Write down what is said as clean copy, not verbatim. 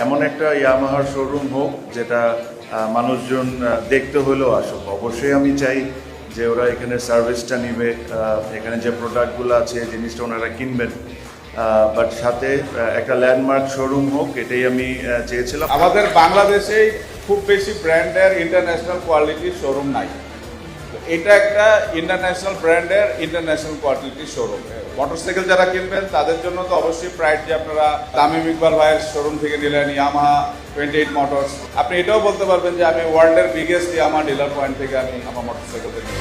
এমন একটা ইয়ামাহার শোরুম হোক যেটা মানুষজন দেখতে হলেও আসুক। অবশ্যই আমি চাই যে ওরা এখানে সার্ভিসটা নিবে, এখানে যে প্রোডাক্টগুলো আছে জিনিসটা ওনারা কিনবেন, বাট সাথে একটা ল্যান্ডমার্ক শোরুম হোক, এটাই আমি চেয়েছিলাম। আমাদের বাংলাদেশে খুব বেশি ব্র্যান্ডের ইন্টারন্যাশনাল কোয়ালিটির শোরুম নাই। এটা একটা ইন্টারন্যাশনাল ব্র্যান্ডের ইন্টারন্যাশনাল কোয়ালিটির শোরুম। মোটরসাইকেল যারা কিনবেন তাদের জন্য তো অবশ্যই প্রাইড যে আপনারা তামিম ইকবাল ভাইয়ের শোরুম থেকে নিলেন ইয়ামাহা 28 মোটরস, আপনি এটাও বলতে পারবেন যে আমি ওয়ার্ল্ডের বিগেস্ট ইয়ামাহা ডিলার পয়েন্ট থেকে আমি আমার মোটরসাইকেলটা নিই।